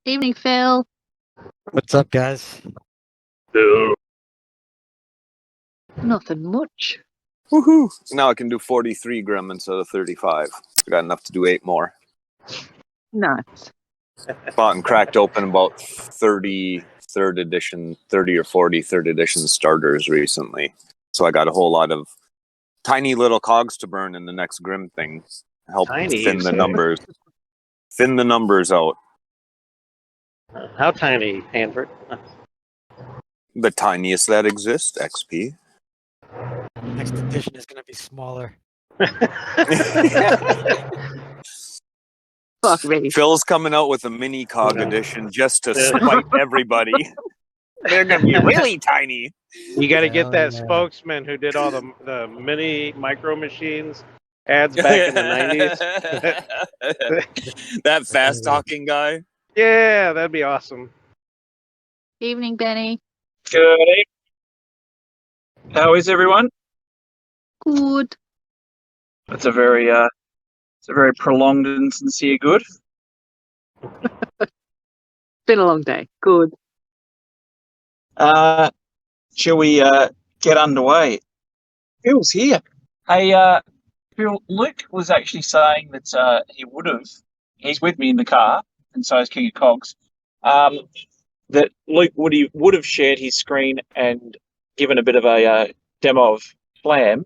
Evening, Phil. What's up, guys? Nothing much. Woohoo! Now I can do 43 Grim instead of 35. I got enough to do 8 more. Nice. Bought and cracked open about 30 third edition, 30 or 40 third edition starters recently. So I got a whole lot of tiny little cogs to burn in the next Grim thing. Help Tiny, thin the numbers. Thin the numbers out. How tiny, Hanford? The tiniest that exists, XP. Next edition is going to be smaller. Fuck me. Phil's coming out with a mini cog edition just to spite everybody. They're going to be really tiny. You got to get that yeah. spokesman who did all the mini micro machines ads back in the 90s. That fast talking guy. Yeah, that'd be awesome. Evening, Benny. Good evening. How is everyone? Good. It's a very prolonged and sincere good. Been a long day. Good. Shall we get underway? Phil's here. Hey, Phil, Luke was actually saying that he's with me in the car, and so is King of Cogs. That Luke would have shared his screen and given a bit of a demo of Flam,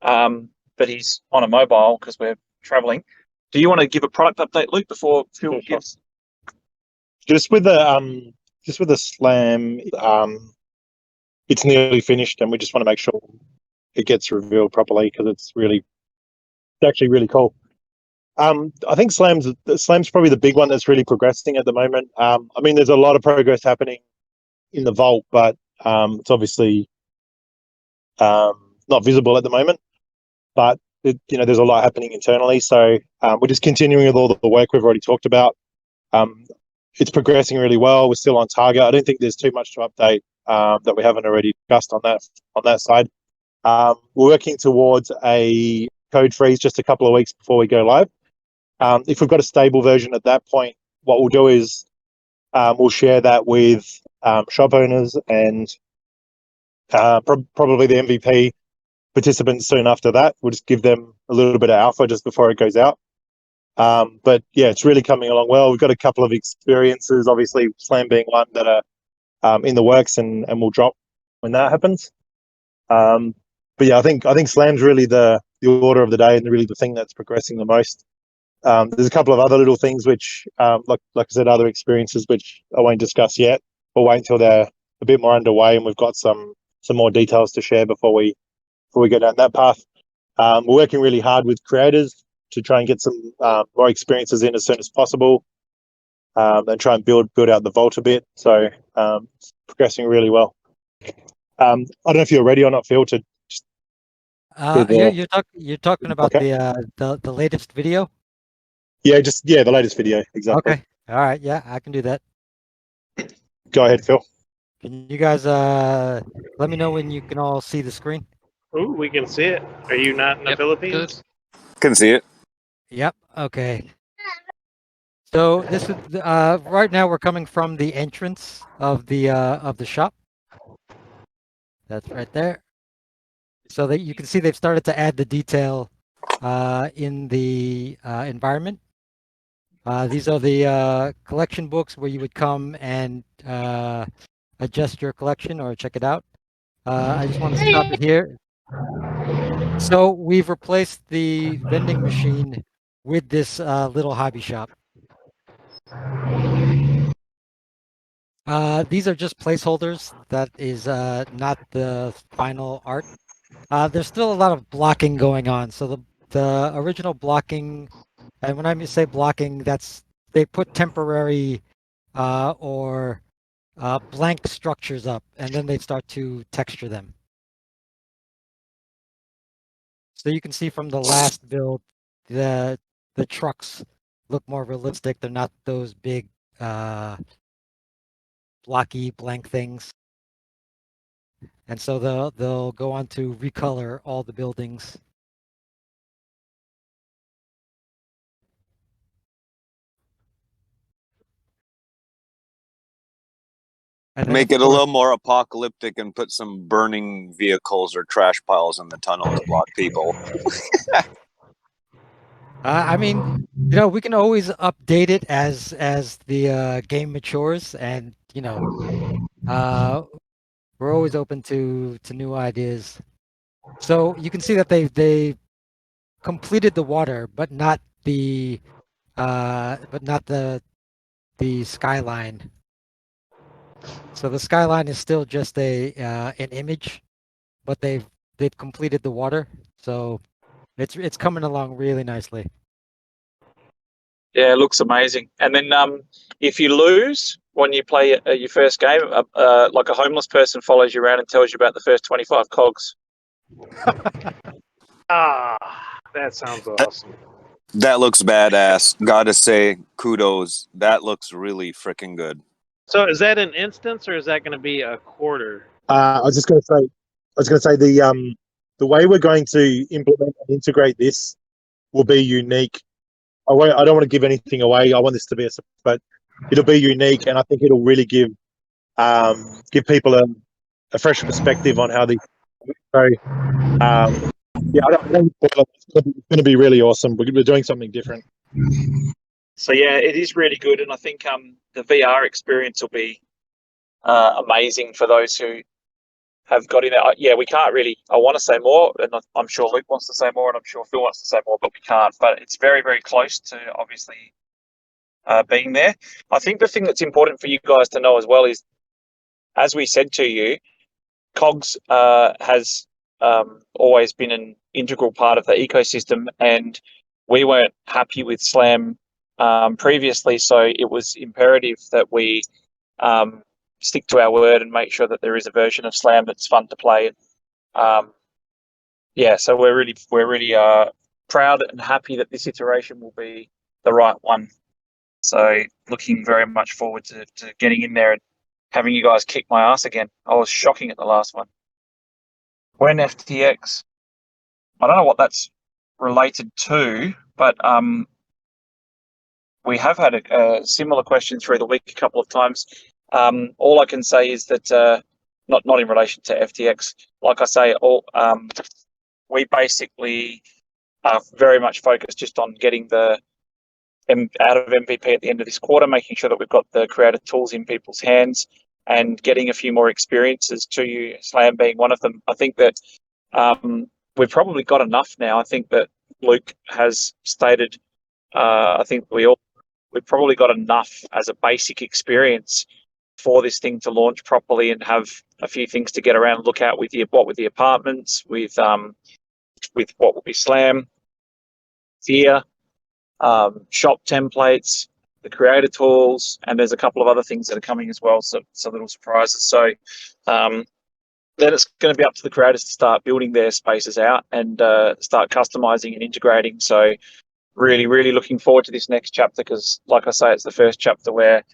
but he's on a mobile because we're travelling. Do you want to give a product update, Luke, before Phil gives? Just with the slam, it's nearly finished, and we just want to make sure it gets revealed properly because it's actually really cool. I think Slam's probably the big one that's really progressing at the moment. I mean, there's a lot of progress happening in the Vault, but it's obviously not visible at the moment. But there's a lot happening internally, so we're just continuing with all the work we've already talked about. It's progressing really well. We're still on target. I don't think there's too much to update that we haven't already discussed on that side. We're working towards a code freeze just a couple of weeks before we go live. If we've got a stable version at that point, what we'll do is we'll share that with shop owners and probably the MVP participants soon after that. We'll just give them a little bit of alpha just before it goes out. But yeah, it's really coming along well. We've got a couple of experiences, obviously Slam being one that are in the works and will drop when that happens. But yeah, I think Slam's really the order of the day and really the thing that's progressing the most. There's a couple of other little things which, like I said, other experiences which I won't discuss yet. We'll wait until they're a bit more underway and we've got some more details to share before we go down that path. We're working really hard with creators to try and get some more experiences in as soon as possible, and try and build out the Vault a bit. So it's progressing really well. I don't know if you're ready or not, Phil. Yeah, you're talking about Okay. the latest video. Yeah, the latest video, exactly. Okay. All right. Yeah, I can do that. Go ahead, Phil. Can you guys let me know when you can all see the screen? Ooh, we can see it. Are you not in the Philippines? Can see it. Yep. Okay. So this is right now we're coming from the entrance of the shop. That's right there. So that you can see they've started to add the detail in the environment. These are the collection books where you would come and adjust your collection or check it out. I just want to stop it here. So we've replaced the vending machine with this little hobby shop. These are just placeholders. That is not the final art. There's still a lot of blocking going on. So the original blocking, and when I say blocking, that's they put temporary or blank structures up, and then they start to texture them. So you can see from the last build, the trucks look more realistic. They're not those big blocky blank things. And so they'll go on to recolor all the buildings. And then, Make of it a course, little more apocalyptic and put some burning vehicles or trash piles in the tunnel to block people. I mean, we can always update it as the game matures, and we're always open to new ideas. So you can see that they completed the water, but not the the skyline. So the skyline is still just an image, but they've completed the water. So it's coming along really nicely. Yeah, it looks amazing. And then if you lose when you play your first game, like a homeless person follows you around and tells you about the first 25 COGs. That sounds awesome. That looks badass. Gotta say, kudos. That looks really freaking good. So is that an instance or is that going to be a quarter? I was going to say the way we're going to implement and integrate this will be unique. I don't want to give anything away. I want this to be but it'll be unique, and I think it'll really give people a fresh perspective on how these. So, yeah, I don't it's going to be really awesome. We're doing something different. So yeah, it is really good, and I think the VR experience will be amazing for those who have got in there. Yeah, we can't really. I want to say more, and I'm sure Luke wants to say more, and I'm sure Phil wants to say more, but we can't. But it's very, very close to obviously being there. I think the thing that's important for you guys to know as well is, as we said to you, KOGs has always been an integral part of the ecosystem, and we weren't happy with Slam previously, so it was imperative that we stick to our word and make sure that there is a version of Slam that's fun to play. Yeah, so we're really proud and happy that this iteration will be the right one. So looking very much forward to getting in there and having you guys kick my ass again. I was shocking at the last one. When FTX, I don't know what that's related to, but we have had a similar question through the week a couple of times. All I can say is that not in relation to FTX. Like I say, we basically are very much focused just on getting the out of MVP at the end of this quarter, making sure that we've got the creative tools in people's hands and getting a few more experiences to you, Slam being one of them. I think that we've probably got enough now. I think that Luke has stated, I think we've probably got enough as a basic experience for this thing to launch properly and have a few things to get around and look at with the apartments, with what will be Slam, Fear, shop templates, the creator tools, and there's a couple of other things that are coming as well, so some little surprises. So then it's going to be up to the creators to start building their spaces out and start customizing and integrating. So really, really looking forward to this next chapter because, like I say, it's the first chapter where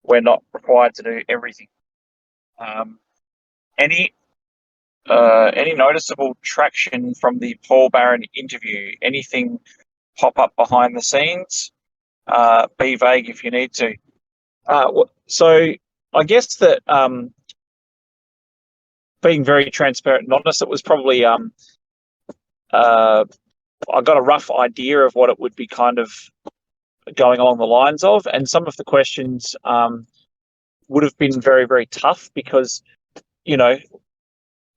we're not required to do everything. Any noticeable traction from the Paul Barron interview? Anything pop up behind the scenes? Be vague if you need to. So I guess that being very transparent and honest, it was probably I got a rough idea of what it would be kind of going along the lines of, and some of the questions would have been very, very tough because, he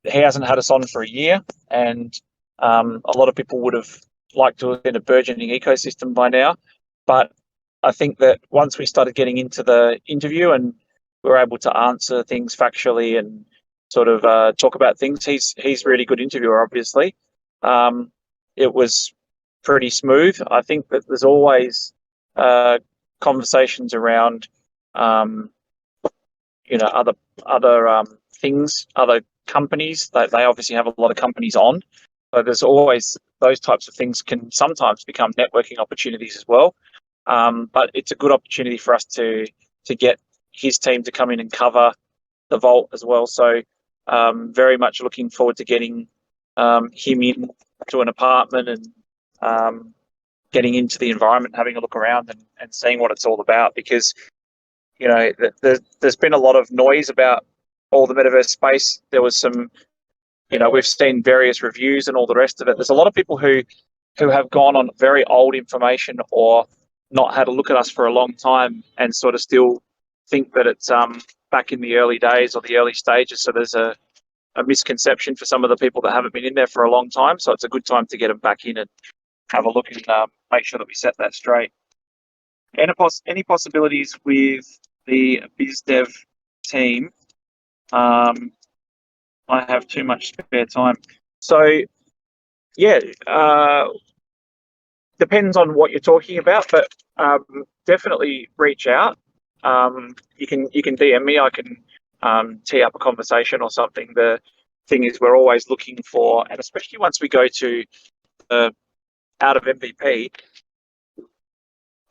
hasn't had us on for a year, and a lot of people would have liked to have been a burgeoning ecosystem by now. But I think that once we started getting into the interview and we were able to answer things factually and sort of talk about things, he's a really good interviewer, obviously. It was pretty smooth. I think that there's always conversations around, other things, other companies. They obviously have a lot of companies on. So there's always those types of things can sometimes become networking opportunities as well. But it's a good opportunity for us to get his team to come in and cover the Vault as well. So very much looking forward to getting him in to an apartment and getting into the environment, having a look around and seeing what it's all about. Because you know, there's been a lot of noise about all the metaverse space. There was some, you know, we've seen various reviews and all the rest of it. There's a lot of people who have gone on very old information or not had a look at us for a long time and sort of still think that it's back in the early days or the early stages. So there's a misconception for some of the people that haven't been in there for a long time. So it's a good time to get them back in and have a look and make sure that we set that straight. Any possibilities with the biz dev team? I have too much spare time. So yeah, depends on what you're talking about, but definitely reach out. You can DM me. I can tee up a conversation or something. The thing is, we're always looking for, and especially once we go to out of MVP,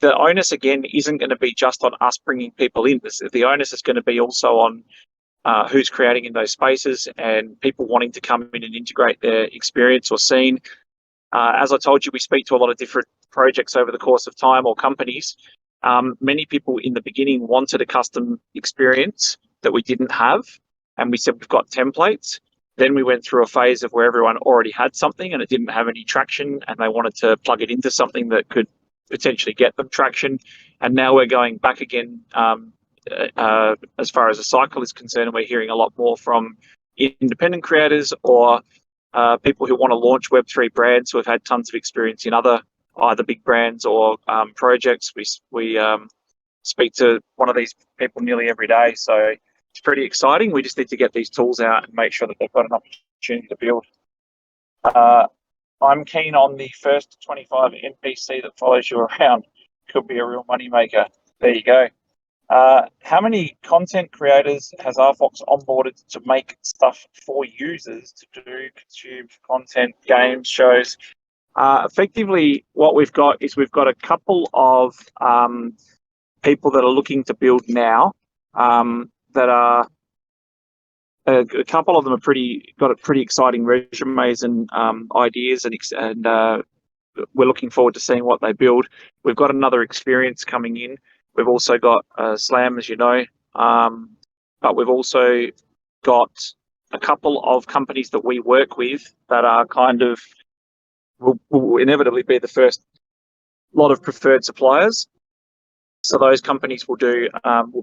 the onus again isn't going to be just on us bringing people in. The onus is going to be also on who's creating in those spaces and people wanting to come in and integrate their experience or scene. As I told you, we speak to a lot of different projects over the course of time or companies. Many people in the beginning wanted a custom experience that we didn't have, and we said we've got templates. Then we went through a phase of where everyone already had something and it didn't have any traction, and they wanted to plug it into something that could potentially get them traction. And now we're going back again as far as the cycle is concerned, and we're hearing a lot more from independent creators or people who want to launch Web3 brands who have had tons of experience in either big brands or projects. We speak to one of these people nearly every day, so it's pretty exciting. We just need to get these tools out and make sure that they've got an opportunity to build. I'm keen on the first 25 NPC that follows you around. Could be a real moneymaker. There you go. How many content creators has RFOX onboarded to make stuff for users to do, consume content, games, shows? Effectively, what we've got is we've got a couple of people that are looking to build now. That are a couple of them are got a pretty exciting resumes and ideas, and we're looking forward to seeing what they build. We've got another experience coming in. We've also got Slam, as you know, but we've also got a couple of companies that we work with that are kind of will inevitably be the first lot of preferred suppliers. So those companies will be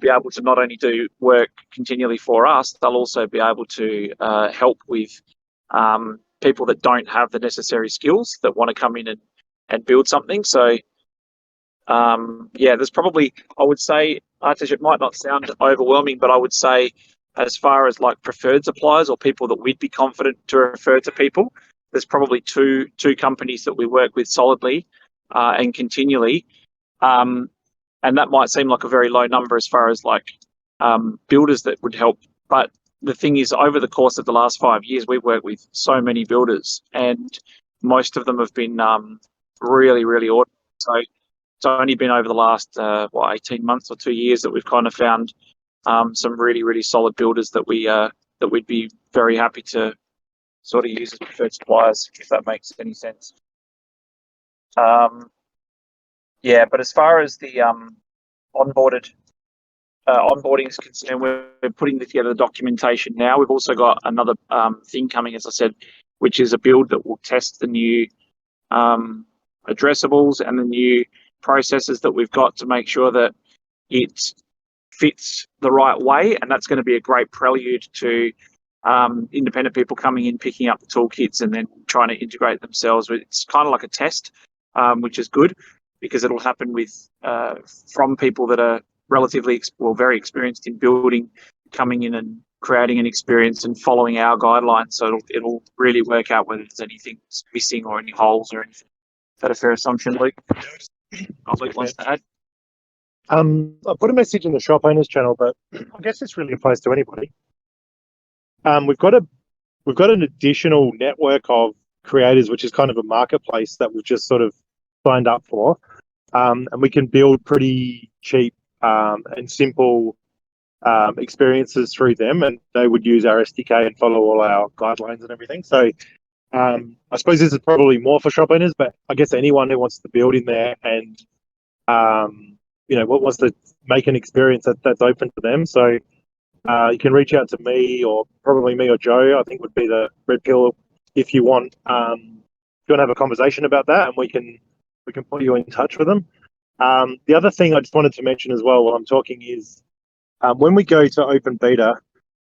able to not only do work continually for us, they'll also be able to help with people that don't have the necessary skills that want to come in and build something. So there's probably, I would say, Artish, it might not sound overwhelming, but I would say as far as like preferred suppliers or people that we'd be confident to refer to people, there's probably two companies that we work with solidly and continually. And that might seem like a very low number as far as like builders that would help. But the thing is, over the course of the last 5 years, we've worked with so many builders, and most of them have been really, really ordinary. So it's only been over the last 18 months or 2 years that we've kind of found some really, really solid builders that we'd be very happy to sort of use as preferred suppliers, if that makes any sense. But as far as the onboarding is concerned, we're putting together the documentation now. We've also got another thing coming, as I said, which is a build that will test the new addressables and the new processes that we've got to make sure that it fits the right way. And that's going to be a great prelude to independent people coming in, picking up the toolkits and then trying to integrate themselves. It's kind of like a test, which is good, because it'll happen with from people that are relatively very experienced in building, coming in and creating an experience and following our guidelines. So it'll really work out whether there's anything missing or any holes or anything. Is that a fair assumption, Luke? Luke wants to add. I put a message in the shop owners channel, but I guess this really applies to anybody. We've got an additional network of creators, which is kind of a marketplace that we've just sort of signed up for, and we can build pretty cheap and simple experiences through them, and they would use our SDK and follow all our guidelines and everything. So I suppose this is probably more for shop owners, but I guess anyone who wants to build in there and wants to make an experience that's open to them. So you can reach out to me, or probably me or Joe, I think would be the red pill, if you want. If you want to have a conversation about that, and we can put you in touch with them. The other thing I just wanted to mention as well while I'm talking is when we go to open beta,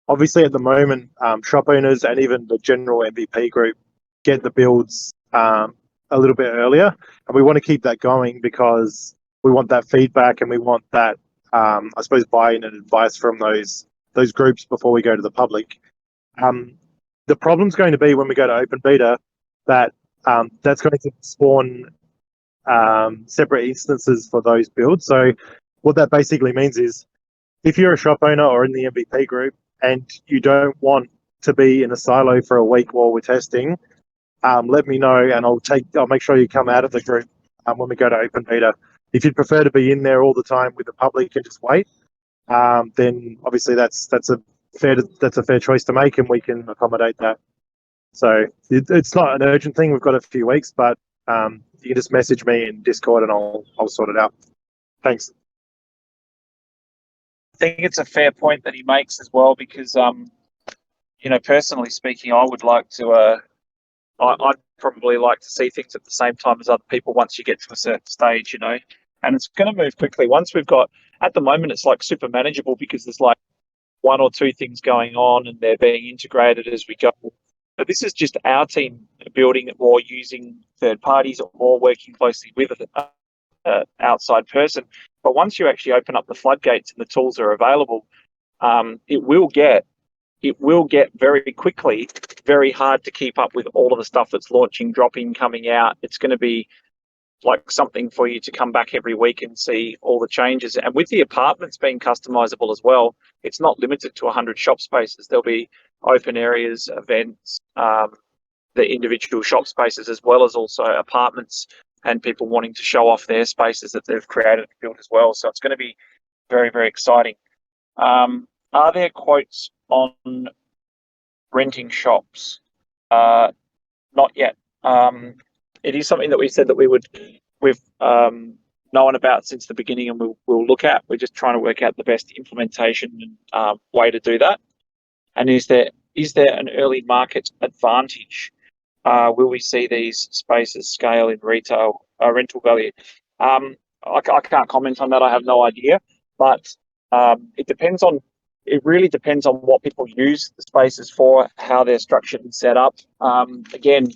obviously at the moment, shop owners and even the general MVP group get the builds a little bit earlier, and we want to keep that going because we want that feedback and we want that, I suppose, buy-in and advice from those groups before we go to the public. The problem's going to be when we go to open beta that that's going to spawn separate instances for those builds. So what that basically means is if you're a shop owner or in the MVP group and you don't want to be in a silo for a week while we're testing, let me know and I'll make sure you come out of the group when we go to open beta. If you'd prefer to be in there all the time with the public and just wait, then obviously that's a fair choice to make, and we can accommodate that. So it's not an urgent thing. We've got a few weeks, but you can just message me in Discord and I'll sort it out. Thanks. I think it's a fair point that he makes as well, because personally speaking, I would like to I'd probably like to see things at the same time as other people once you get to a certain stage, and it's going to move quickly. Once we've got, at the moment, it's like super manageable because there's like one or two things going on and they're being integrated as we go. But this is just our team building it, or using third parties, or working closely with an outside person. But once you actually open up the floodgates and the tools are available, it will get very quickly very hard to keep up with all of the stuff that's launching, dropping, coming out. It's going to be like something for you to come back every week and see all the changes. And with the apartments being customizable as well, it's not limited to 100 shop spaces. There'll be open areas, events, the individual shop spaces, as well as also apartments and people wanting to show off their spaces that they've created and built as well. So it's going to be very, very exciting. Are there quotes on renting shops? Not yet. It is something that we said that we've known about since the beginning, and we'll look at. We're just trying to work out the best implementation and way to do that. And is there an early market advantage? Will we see these spaces scale in rental value? I can't comment on that. I have no idea, but it really depends on what people use the spaces for, how they're structured and set up. Again,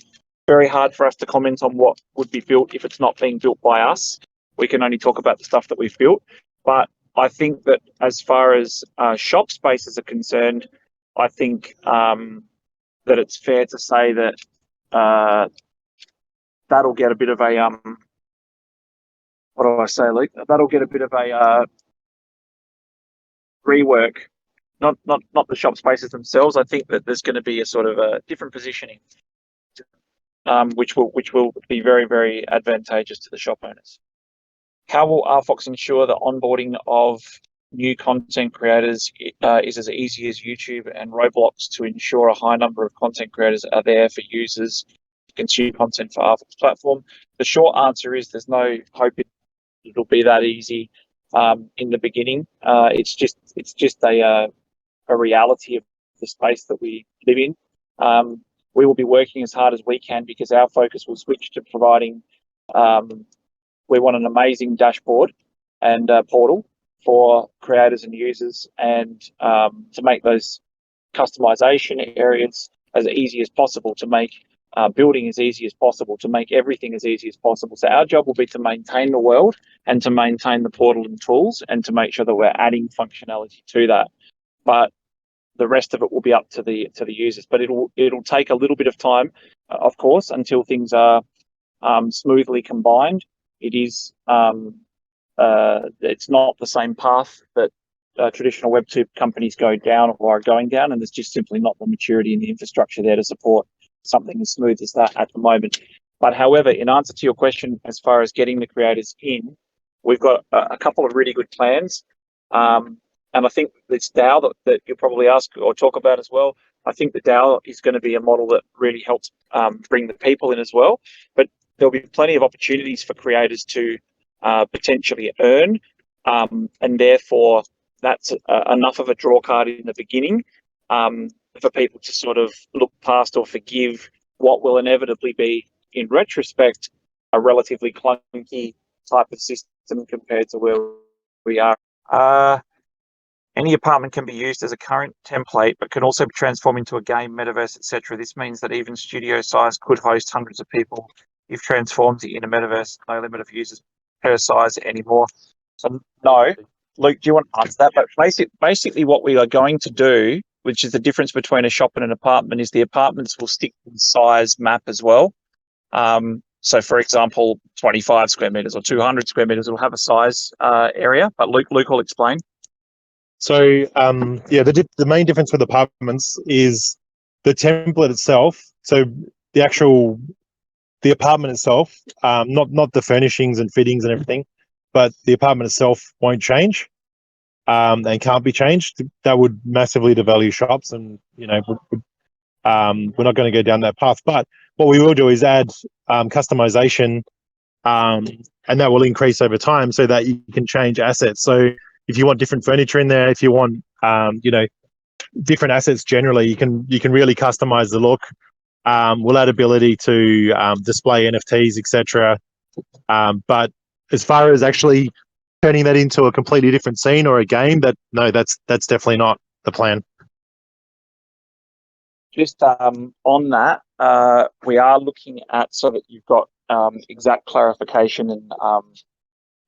very hard for us to comment on what would be built if it's not being built by us. We can only talk about the stuff that we've built. But I think that as far as shop spaces are concerned, I think that it's fair to say that that'll get a bit of a what do I say, Luke? That'll get a bit of a rework. Not the shop spaces themselves. I think that there's going to be a sort of a different positioning, which will be very, very advantageous to the shop owners. How will RFOX ensure the onboarding of new content creators is as easy as YouTube and Roblox to ensure a high number of content creators are there for users to consume content for RFOX platform? The short answer is there's no hope it'll be that easy in the beginning. It's just a reality of the space that we live in. We will be working as hard as we can because our focus will switch to providing, we want an amazing dashboard and portal for creators and users, and to make those customization areas as easy as possible, to make building as easy as possible, to make everything as easy as possible. So our job will be to maintain the world and to maintain the portal and tools and to make sure that we're adding functionality to that. But the rest of it will be up to the users. But it'll take a little bit of time, of course, until things are smoothly combined. It is it's not the same path that traditional Web2 companies go down or are going down, and there's just simply not the maturity in the infrastructure there to support something as smooth as that at the moment. But however, in answer to your question, as far as getting the creators in, we've got a couple of really good plans. And I think this DAO that you'll probably ask or talk about as well, I think the DAO is going to be a model that really helps bring the people in as well. But there'll be plenty of opportunities for creators to potentially earn and therefore that's enough of a draw card in the beginning for people to sort of look past or forgive what will inevitably be, in retrospect, a relatively clunky type of system compared to where we are. Any apartment can be used as a current template, but can also be transformed into a game, metaverse, etc. This means that even studio size could host hundreds of people if transformed in a metaverse. No limit of users per size anymore. So no, Luke, do you want to answer that? But basically what we are going to do, which is the difference between a shop and an apartment, is the apartments will stick to the size map as well. So, for example, 25 square meters or 200 square meters will have a size area. But Luke will explain. So, the main difference with apartments is the template itself. So the apartment itself, not the furnishings and fittings and everything, but the apartment itself won't change, and can't be changed. That would massively devalue shops, and we're not going to go down that path. But what we will do is add customization, and that will increase over time so that you can change assets. So if you want different furniture in there, if you want different assets generally, you can really customize the look. We'll add ability to display NFTs, etc. But as far as actually turning that into a completely different scene or a game, that's definitely not the plan. Just on that, we are looking at, so that you've got exact clarification and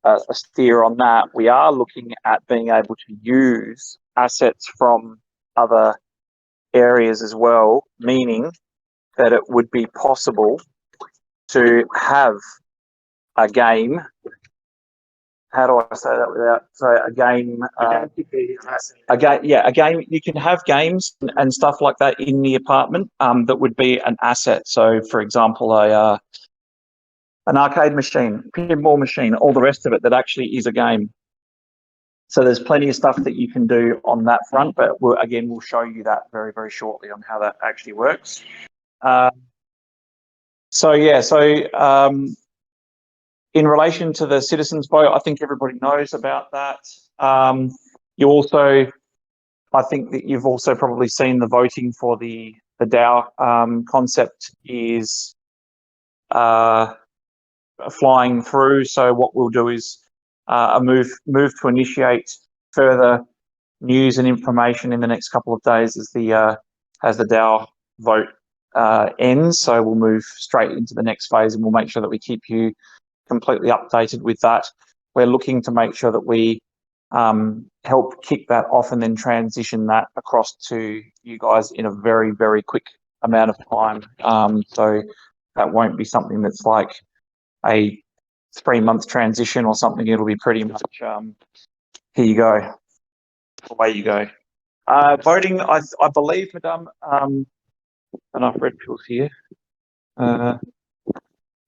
a steer on that, we are looking at being able to use assets from other areas as well, meaning that it would be possible to have a game. How do I say that without? So a game, a game. You can have games and stuff like that in the apartment that would be an asset. So, for example, an arcade machine, pinball machine, all the rest of it that actually is a game. So there's plenty of stuff that you can do on that front, but we'll show you that very, very shortly on how that actually works. In relation to the citizens' vote, I think everybody knows about that. I think that you've also probably seen the voting for the DAO concept is flying through. So what we'll do is a move to initiate further news and information in the next couple of days as the DAO vote ends. So we'll move straight into the next phase, and we'll make sure that we keep you completely updated with that. We're looking to make sure that we help kick that off and then transition that across to you guys in a very, very quick amount of time. So that won't be something that's like a 3-month transition or something. It'll be pretty much here you go, away you go. Voting, I believe, Madame, enough red pills here.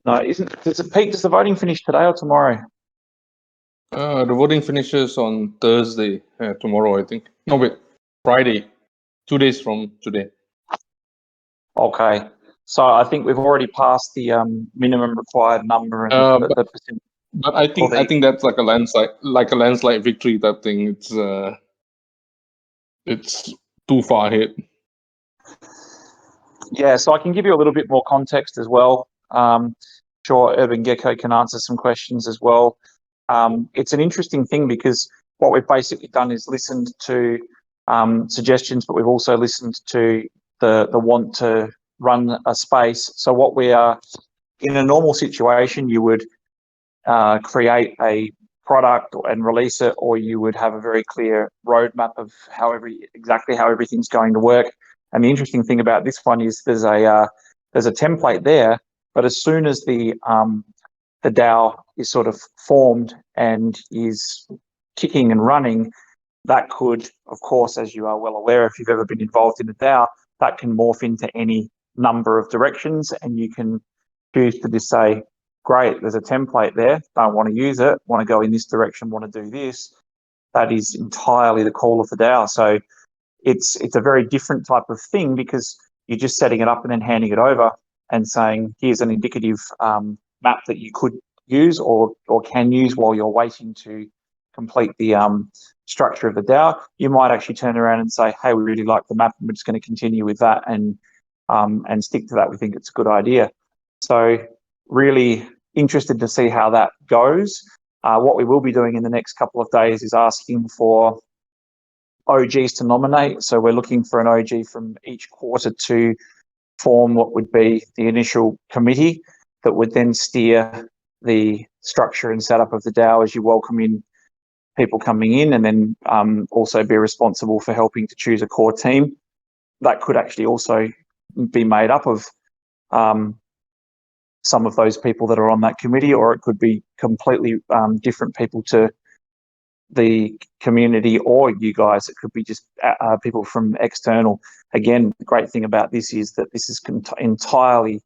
No, does the voting finish today or tomorrow? The voting finishes on Thursday, tomorrow, I think. No, wait, Friday, 2 days from today. Okay, so I think we've already passed the minimum required number. And the percent. But I think that's like a landslide victory type thing. It's too far ahead. Yeah, so I can give you a little bit more context as well. Sure, Urban Gecko can answer some questions as well. It's an interesting thing because what we've basically done is listened to suggestions, but we've also listened to the want to run a space. So what we are, in a normal situation, you would create a product and release it, or you would have a very clear roadmap of exactly how everything's going to work. And the interesting thing about this one is there's a template there, but as soon as the DAO is sort of formed and is kicking and running, that could, of course, as you are well aware, if you've ever been involved in a DAO, that can morph into any number of directions, and you can choose to just say, great, there's a template there, don't want to use it, want to go in this direction, want to do this. That is entirely the call of the DAO. So it's a very different type of thing because you're just setting it up and then handing it over and saying, here's an indicative map that you could use or can use while you're waiting to complete the structure of the DAO. You might actually turn around and say, hey, we really like the map and we're just going to continue with that and stick to that. We think it's a good idea. So really interested to see how that goes. What we will be doing in the next couple of days is asking for OGs to nominate. So we're looking for an OG from each quarter to form what would be the initial committee that would then steer the structure and setup of the DAO as you welcome in people coming in, and then also be responsible for helping to choose a core team. That could actually also be made up of some of those people that are on that committee, or it could be completely different people to the community or you guys. It could be just people from external. Again, the great thing about this is that this is entirely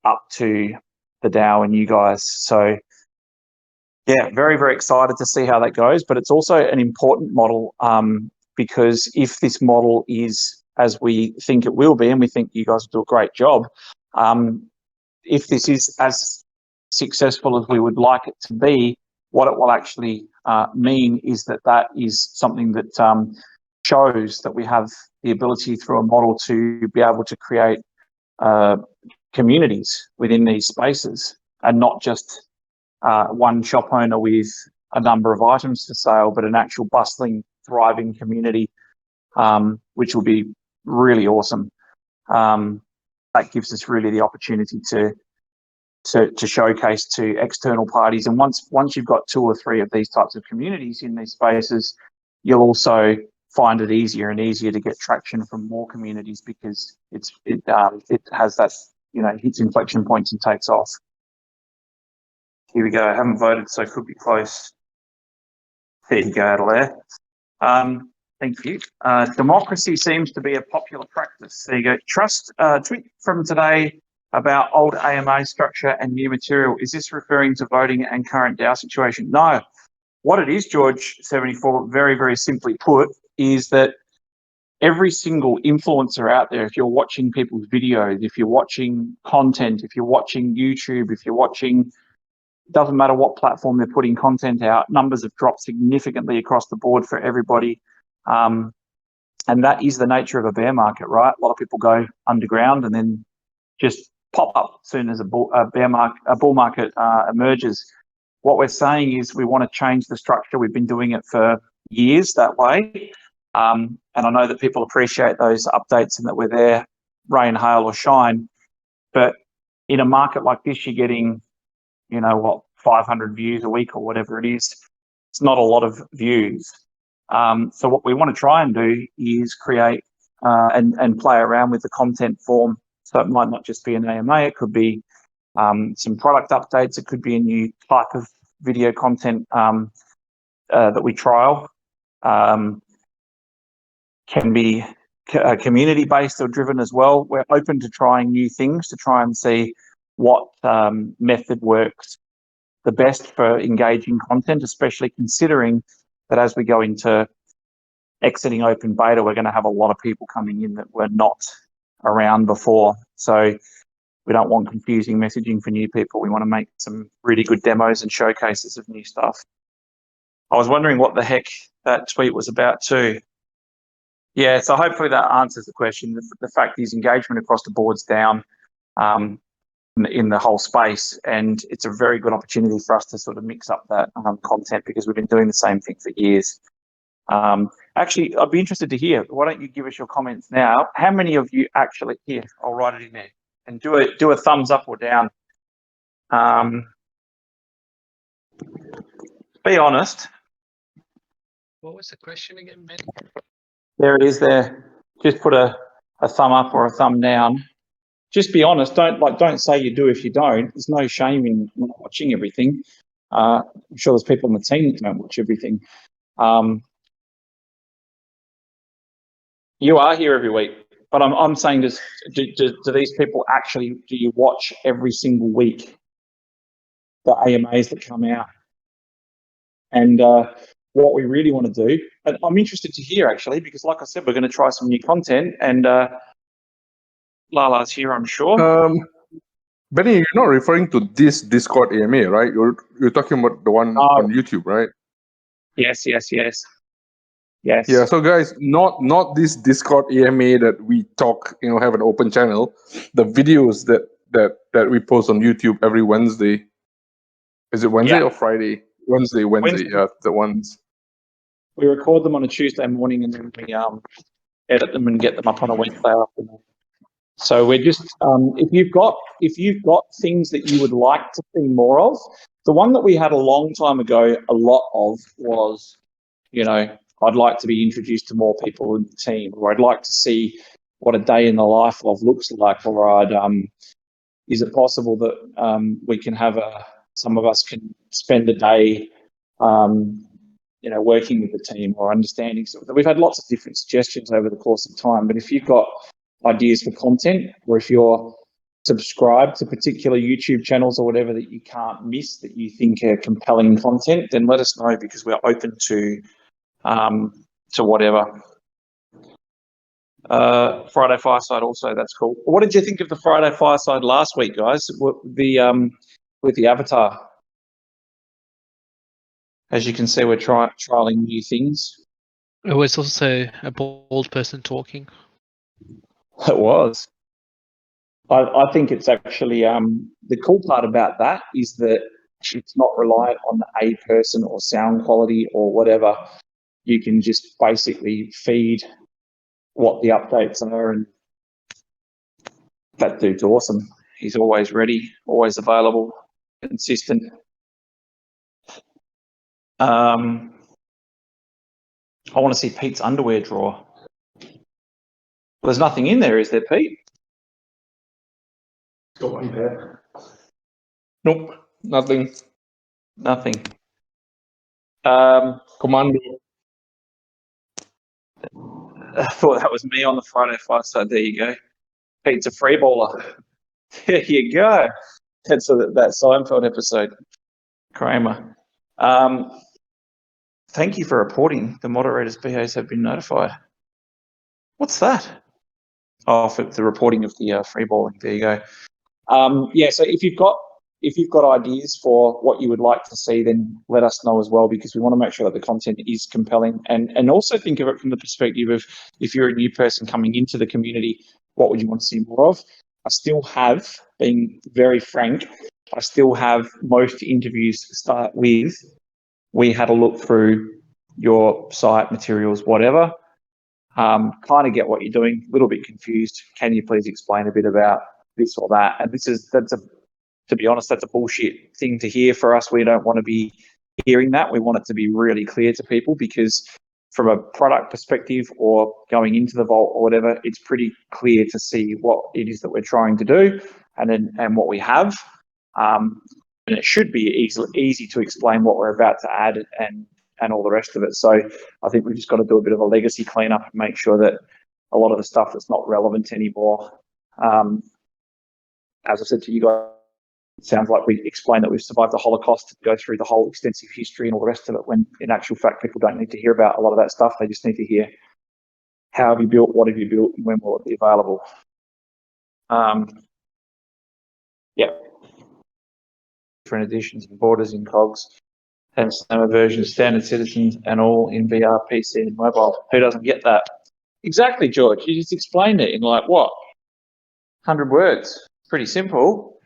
up to the DAO and you guys. So yeah, very, very excited to see how that goes. But it's also an important model because if this model is as we think it will be, and we think you guys will do a great job, if this is as successful as we would like it to be, what it will actually mean is that that is something that shows that we have the ability through a model to be able to create communities within these spaces, and not just one shop owner with a number of items for sale, but an actual bustling, thriving community, which will be really awesome. That gives us really the opportunity to showcase to external parties. And once you've got 2 or 3 of these types of communities in these spaces, you'll also find it easier and easier to get traction from more communities, because it has that, hits inflection points and takes off. Here we go. I haven't voted, so it could be close. There you go, Adelaire. Thank you. Democracy seems to be a popular practice. There you go. Trust tweet from today about old AMA structure and new material. Is this referring to voting and current DAO situation? No. What it is, George74, very, very simply put, is that every single influencer out there, if you're watching people's videos, if you're watching content, if you're watching YouTube, if you're watching, doesn't matter what platform they're putting content out, numbers have dropped significantly across the board for everybody. And that is the nature of a bear market, right? A lot of people go underground and then just pop up as soon as a bull market emerges. What we're saying is we want to change the structure. We've been doing it for years that way. And I know that people appreciate those updates and that we're there, rain, hail or shine. But in a market like this, you're getting, 500 views a week or whatever it is. It's not a lot of views. So what we want to try and do is create and play around with the content form. So it might not just be an AMA, it could be some product updates, it could be a new type of video content that we trial. Can be community-based or driven as well. We're open to trying new things to try and see what method works the best for engaging content, especially considering that as we go into exiting open beta, we're going to have a lot of people coming in that were not around before. So we don't want confusing messaging for new people. We want to make some really good demos and showcases of new stuff. I was wondering what the heck that tweet was about too. Yeah, so hopefully that answers the question. The fact is engagement across the board's down in the whole space, and it's a very good opportunity for us to sort of mix up that content, because we've been doing the same thing for years. Actually, I'd be interested to hear, why don't you give us your comments now? How many of you actually, here, I'll write it in there, and do a thumbs up or down. Be honest. What was the question again, Ben? There it is there. Just put a thumb up or a thumb down. Just be honest. Don't say you do if you don't. There's no shame in not watching everything. I'm sure there's people on the team that don't watch everything. You are here every week, but I'm saying, do these people actually, do you watch every single week the AMAs that come out? And what we really want to do, and I'm interested to hear actually, because like I said, we're going to try some new content, and Lala's here, I'm sure. Benny, you're not referring to this Discord AMA, right? You're talking about the one on YouTube, right? Yes. Yeah, so guys, not this Discord AMA that we talk, have an open channel. The videos that we post on YouTube every Wednesday. Is it Wednesday or Friday? Wednesday. Yeah, the ones. We record them on a Tuesday morning and then we edit them and get them up on a Wednesday afternoon. So we're just if you've got things that you would like to see more of, the one that we had a long time ago, a lot of was, I'd like to be introduced to more people in the team, or I'd like to see what a day in the life of looks like, or is it possible that we can have some of us can spend a day, working with the team or understanding. So we've had lots of different suggestions over the course of time, but if you've got ideas for content, or if you're subscribed to particular YouTube channels or whatever that you can't miss, that you think are compelling content, then let us know, because we're open to whatever. Friday Fireside also, that's cool. What did you think of the Friday Fireside last week, guys? With the avatar. As you can see, we're trialing new things. It was also a bald person talking. It was. I think it's actually the cool part about that is that it's not reliant on a person or sound quality or whatever. You can just basically feed what the updates are, and that dude's awesome. He's always ready, always available, consistent. I want to see Pete's underwear drawer. There's nothing in there, is there, Pete? Got one pair. Nope, nothing. Nothing. Commando. I thought that was me on the Friday Fireside. There you go. Pete's a free baller. There you go. That's that Seinfeld episode. Kramer. Thank you for reporting. The moderator's BAs have been notified. What's that? Oh, for the reporting of the free balling. There you go. So if you've got ideas for what you would like to see, then let us know as well, because we want to make sure that the content is compelling, and also think of it from the perspective of, if you're a new person coming into the community, what would you want to see more of? I still have, being very frank, most interviews start with, we had a look through your site, materials, whatever. Kind of get what you're doing, a little bit confused. Can you please explain a bit about this or that? And to be honest, that's a bullshit thing to hear for us. We don't want to be hearing that. We want it to be really clear to people, because from a product perspective or going into the Vault or whatever, it's pretty clear to see what it is that we're trying to do and what we have. And it should be easy to explain what we're about to add and all the rest of it. So I think we've just got to do a bit of a legacy cleanup and make sure that a lot of the stuff that's not relevant anymore, as I said to you guys, it sounds like we explained that we've survived the Holocaust to go through the whole extensive history and all the rest of it, when in actual fact people don't need to hear about a lot of that stuff. They just need to hear, how have you built, what have you built, and when will it be available. Different editions and borders in KOGs and slammer versions, standard citizens, and all in VR, PC, and mobile. Who doesn't get that? Exactly, George. You just explained it in 100 words. Pretty simple.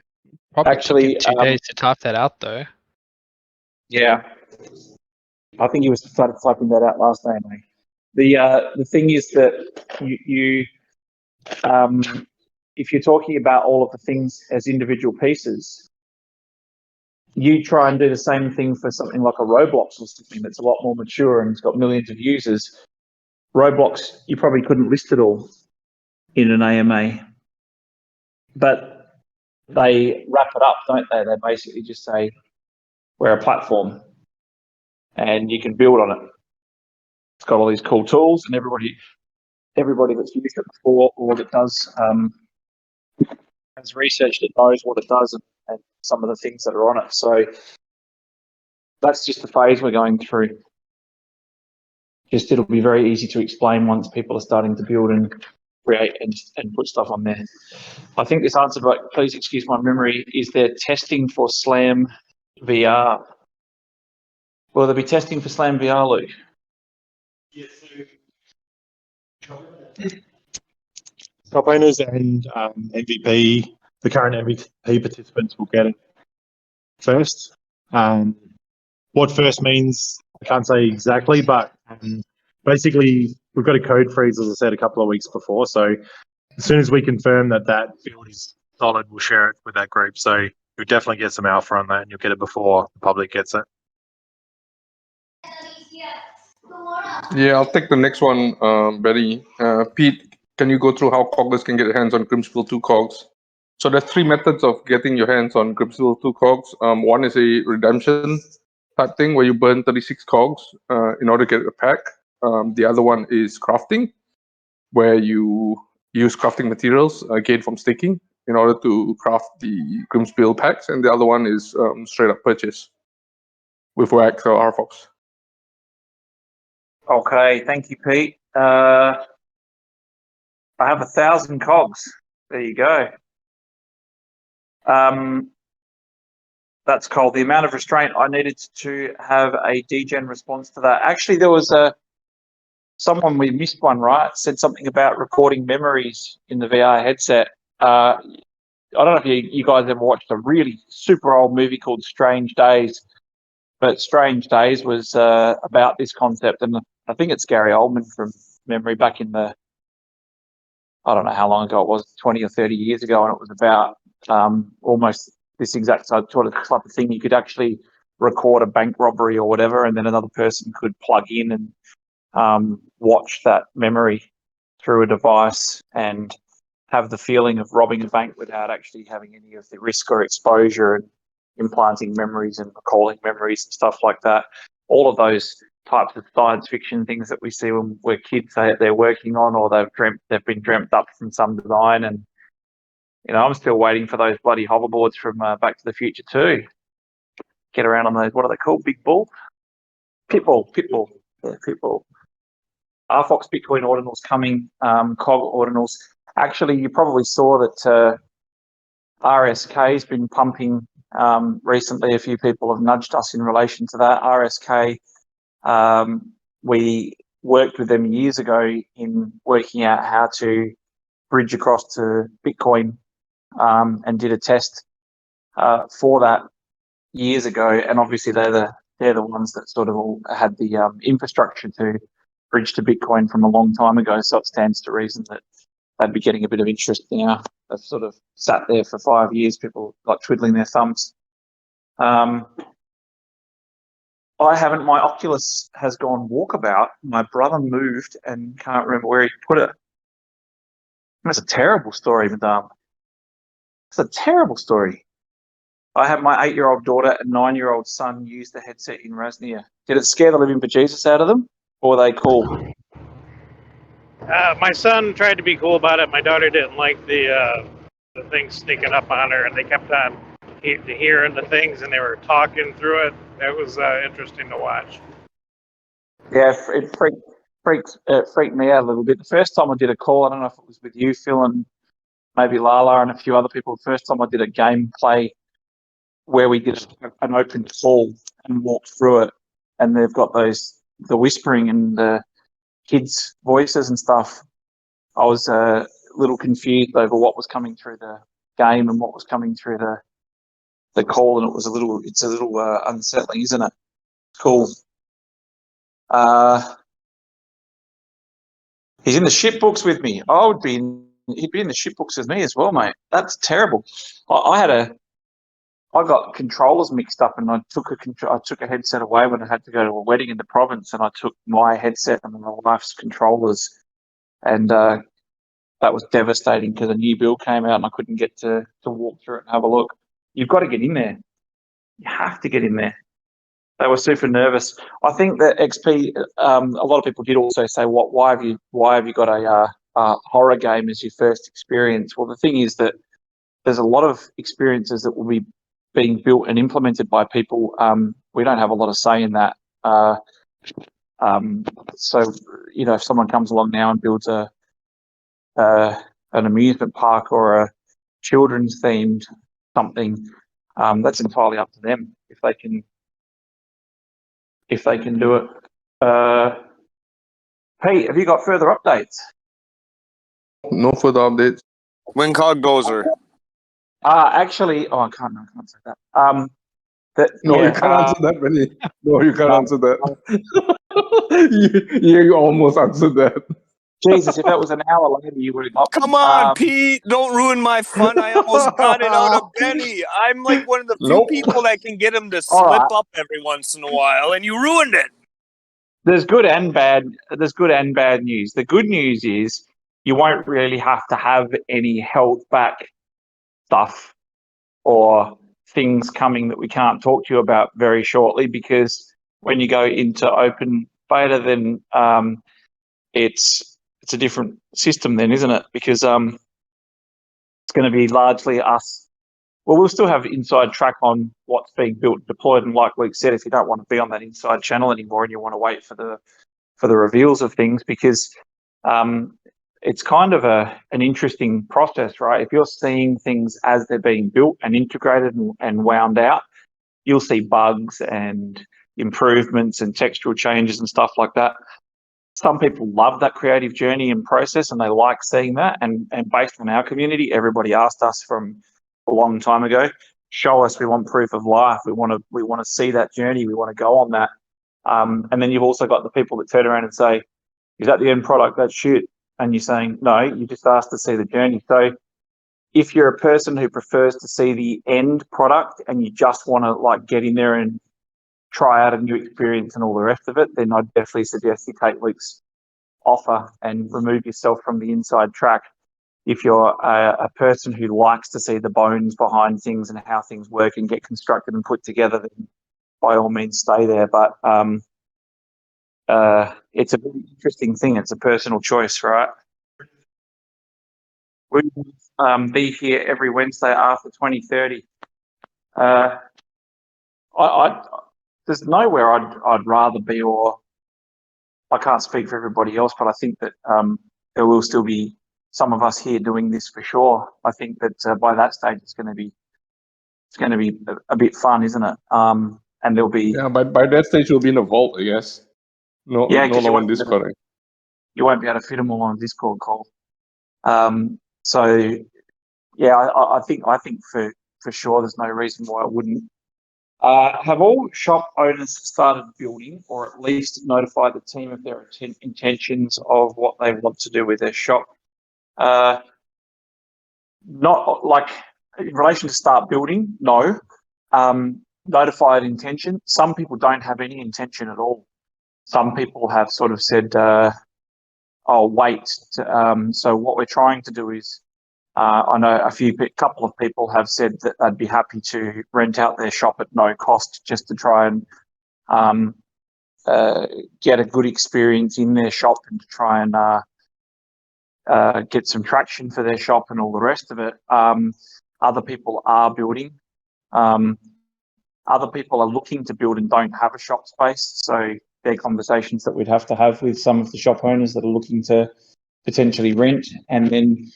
Probably Actually, took him 2 days to type that out, though. Yeah. I think he started typing that out last night. The thing is that you if you're talking about all of the things as individual pieces, you try and do the same thing for something like a Roblox or something that's a lot more mature and it's got millions of users. Roblox, you probably couldn't list it all in an AMA, but they wrap it up, don't they? They basically just say, we're a platform and you can build on it. It's got all these cool tools, and everybody that's used it before or that does has researched it, knows what it does and some of the things that are on it. So that's just the phase we're going through. It'll be very easy to explain once people are starting to build and create and put stuff on there. I think this answered, but please excuse my memory. Is there testing for Slam VR? Will they be testing for Slam VR, Luke? Top owners and MVP, the current MVP participants will get it first. What first means, I can't say exactly, but basically we've got a code freeze, as I said, a couple of weeks before. So as soon as we confirm that that build is solid, we'll share it with that group. So you'll definitely get some alpha on that, and you'll get it before the public gets it. Yeah, I'll take the next one, Betty. Pete, can you go through how coggers can get their hands on Grimspiel 2 cogs? So there's 3 methods of getting your hands on Grimspiel 2 cogs. One is a redemption type thing where you burn 36 cogs in order to get a pack. The other one is crafting, where you use crafting materials gained from staking in order to craft the Grimspiel packs. And the other one is straight up purchase with Wax or RFOX. Okay, thank you, Pete. I have 1,000 cogs. There you go. That's called the amount of restraint I needed to have a degen response to that. Actually, there was someone, we missed one, right? Said something about recording memories in the VR headset. I don't know if you guys ever watched a really super old movie called Strange Days, but Strange Days was about this concept, and I think it's Gary Oldman from memory back in the, I don't know how long ago it was, 20 or 30 years ago, and it was about almost this exact sort of type of thing. You could actually record a bank robbery or whatever, and then another person could plug in and watch that memory through a device and have the feeling of robbing a bank without actually having any of the risk or exposure, and implanting memories and recalling memories and stuff like that. All of those types of science fiction things that we see when we're kids that they're working on, or they've been dreamt up from some design. And I'm still waiting for those bloody hoverboards from Back to the Future 2. Get around on those. What are they called? Big Bull? Pitbull. Yeah, Pitbull. RFOX Bitcoin Ordinals coming. KOG Ordinals. Actually, you probably saw that RSK has been pumping recently. A few people have nudged us in relation to that. RSK, we worked with them years ago in working out how to bridge across to Bitcoin, and did a test for that years ago. And obviously they're the ones that sort of all had the infrastructure to bridge to Bitcoin from a long time ago. So it stands to reason that they'd be getting a bit of interest now. They've sort of sat there for 5 years, people like twiddling their thumbs. I haven't. My Oculus has gone walkabout. My brother moved and can't remember where he put it. That's a terrible story, madame. It's a terrible story. I had my 8-year-old daughter and 9-year-old son use the headset in Rasnia. Did it scare the living bejesus out of them, or were they cool? My son tried to be cool about it. My daughter didn't like the thing sneaking up on her, and they kept on hearing the things, and they were talking through it. That was interesting to watch. Yeah, it freaked me out a little bit. The first time I did a call, I don't know if it was with you, Phil, and maybe Lala and a few other people. The first time I did a gameplay where we did an open call and walked through it, and they've got the whispering and the kids' voices and stuff. I was a little confused over what was coming through the game and what was coming through the call, and it's a little unsettling, isn't it? Cool. He's in the shit books with me. He'd be in the shit books with me as well, mate. That's terrible. I got controllers mixed up, and I took a headset away when I had to go to a wedding in the province, and I took my headset and my wife's controllers, and that was devastating because a new build came out and I couldn't get to walk through it and have a look. You've got to get in there. You have to get in there. They were super nervous. I think that XP, a lot of people did also say, why have you got a horror game as your first experience? Well, the thing is that there's a lot of experiences that will be being built and implemented by people. We don't have a lot of say in that. So, if someone comes along now and builds an amusement park or a children's themed something, that's entirely up to them. If they can if they can do it. Pete, have you got further updates? No further updates. WinCog Dozer. Actually, I can't say that. No, yeah, you can't answer that, Benny. No, you can't answer that. you almost answered that. Jesus, if that was an hour later, you would have got. Come on, Pete! Don't ruin my fun. I almost got it out of Benny. I'm like one of the few Nope. people that can get him to All slip right. up every once in a while, and you ruined it. There's good and bad. There's good and bad news. The good news is you won't really have to have any held back stuff or things coming that we can't talk to you about very shortly, because when you go into open beta, then it's a different system then, isn't it? Because it's going to be largely us. Well, we'll still have inside track on what's being built, deployed, and like Luke said, if you don't want to be on that inside channel anymore and you want to wait for the reveals of things, because it's kind of an interesting process, right? If you're seeing things as they're being built and integrated and wound out, you'll see bugs and improvements and textural changes and stuff like that. Some people love that creative journey and process, and they like seeing that. And based on our community, everybody asked us from a long time ago, show us, we want proof of life. We want to see that journey. We want to go on that. And then you've also got the people that turn around and say, is that the end product? That's shit. And you're saying, no, you just asked to see the journey. So if you're a person who prefers to see the end product and you just want to like get in there and try out a new experience and all the rest of it, then I'd definitely suggest you take Luke's offer and remove yourself from the inside track. If you're a person who likes to see the bones behind things and how things work and get constructed and put together, then by all means stay there. But it's a very interesting thing. It's a personal choice, right? We'll be here every Wednesday after 2030. There's nowhere I'd rather be, or I can't speak for everybody else, but I think that there will still be some of us here doing this for sure. I think that by that stage it's going to be a bit fun, isn't it? And there'll be by that stage you'll be in a vault, I guess. No longer in Discord. You won't be able to fit them all on Discord call. So yeah, I think for sure there's no reason why it wouldn't. Have all shop owners started building, or at least notified the team of their intentions of what they want to do with their shop? Not like in relation to start building, no. Notified intention. Some people don't have any intention at all. Some people have sort of said, "I'll wait." So what we're trying to do is, I know a couple of people have said that they'd be happy to rent out their shop at no cost just to try and get a good experience in their shop and to try and get some traction for their shop and all the rest of it. Other people are building. Other people are looking to build and don't have a shop space. So they're conversations that we'd have to have with some of the shop owners that are looking to potentially rent. And then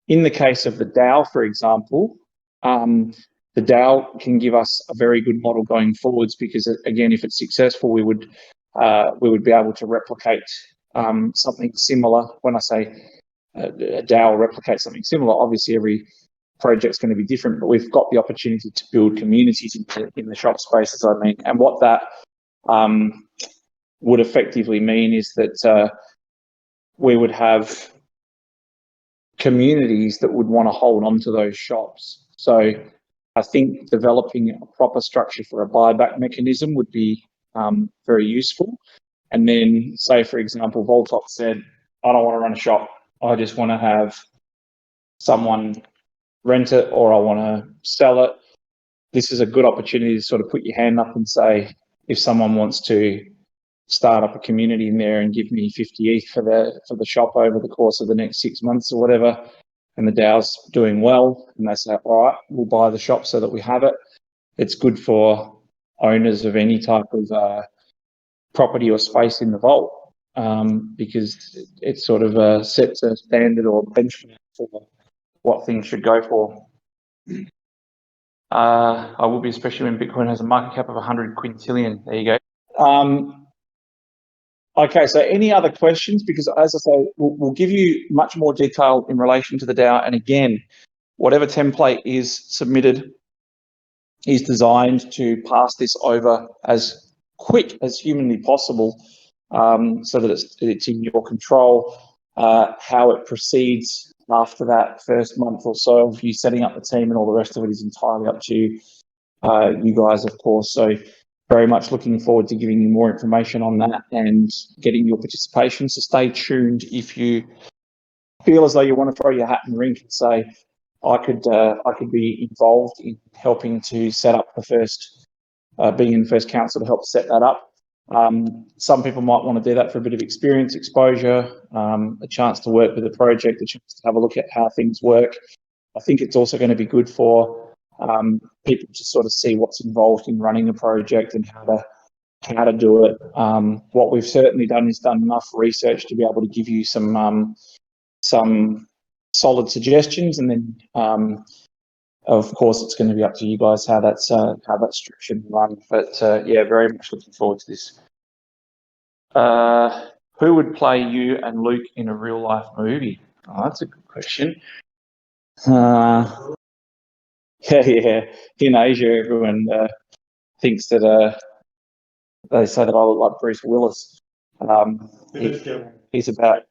in the case of the DAO, for example, the DAO can give us a very good model going forwards, because again, if it's successful, we would be able to replicate something similar. When I say a DAO replicates something similar, obviously every project's going to be different, but we've got the opportunity to build communities in the shop spaces, I mean. And what that would effectively mean is that we would have communities that would want to hold on to those shops. So I think developing a proper structure for a buyback mechanism would be very useful. And then, say, for example, Voltop said, I don't want to run a shop. I just want to have someone rent it, or I want to sell it. This is a good opportunity to sort of put your hand up and say, if someone wants to start up a community in there and give me 50 ETH for the shop over the course of the next 6 months or whatever, and the DAO's doing well, and they say, all right, we'll buy the shop so that we have it. It's good for owners of any type of property or space in the vault, because it sort of sets a standard or benchmark for what things should go for. I will be, especially when Bitcoin has a market cap of 100 quintillion. There you go. Okay, so any other questions? Because as I say, we'll give you much more detail in relation to the DAO. And again, whatever template is submitted is designed to pass this over as quick as humanly possible, so that it's in your control. How it proceeds after that first month or so of you setting up the team and all the rest of it is entirely up to you guys, of course. So very much looking forward to giving you more information on that and getting your participation. So stay tuned if you feel as though you want to throw your hat in the ring and say, I could be involved in helping to set up the first, being in the first council to help set that up. Some people might want to do that for a bit of experience, exposure, a chance to work with the project, a chance to have a look at how things work. I think it's also going to be good for people to sort of see what's involved in running a project and how to do it. What we've certainly done is done enough research to be able to give you some solid suggestions, and then of course it's going to be up to you guys how that should run. But yeah, very much looking forward to this. Who would play you and Luke in a real life movie? Oh, that's a good question. Yeah. In Asia, everyone thinks that they say that I look like Bruce Willis. He's about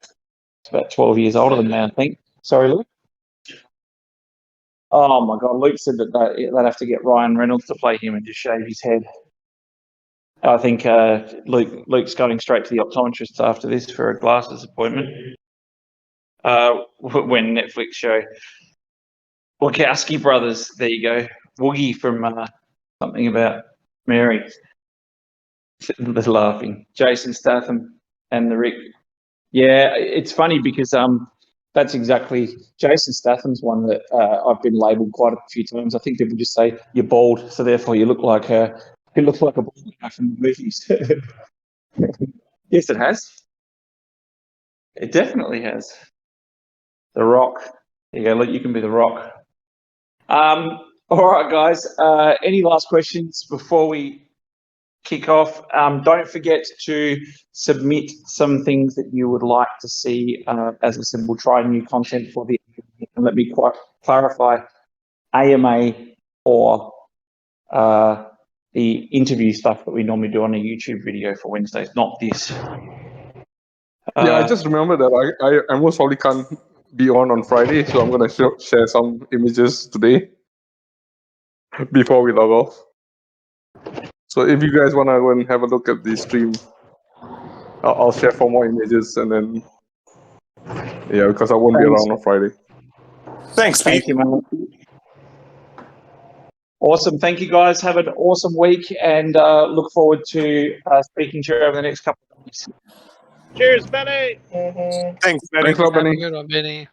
12 years older than me, I think. Sorry, Luke. Oh my God, Luke said that they'd have to get Ryan Reynolds to play him and just shave his head. I think Luke's going straight to the optometrist after this for a glasses appointment. When Netflix show Wachowski brothers, there you go. Woogie from something about Mary. They're laughing. Jason Statham and the Rick. Yeah, it's funny because that's exactly Jason Statham's one that I've been labelled quite a few times. I think people just say you're bald, so therefore you look like a bald guy from the movies. Yes, it has. It definitely has. The Rock. There you go. Look, you can be the Rock. All right, guys. Any last questions before we kick off? Don't forget to submit some things that you would like to see. As I said, we'll try new content for the. And let me clarify: AMA or the interview stuff that we normally do on a YouTube video for Wednesdays, not this. Yeah, I just remember that I most probably can't be on Friday, so I'm going to share some images today before we log off. So if you guys want to go and have a look at the stream, I'll share 4 more images, and then yeah, because I won't be around on Friday. Thanks, Pete. Thank you, man. Awesome. Thank you, guys. Have an awesome week, and look forward to speaking to you over the next couple of weeks. Cheers, Benny. Thanks, Benny. Thanks a lot, Benny. Good one, Benny.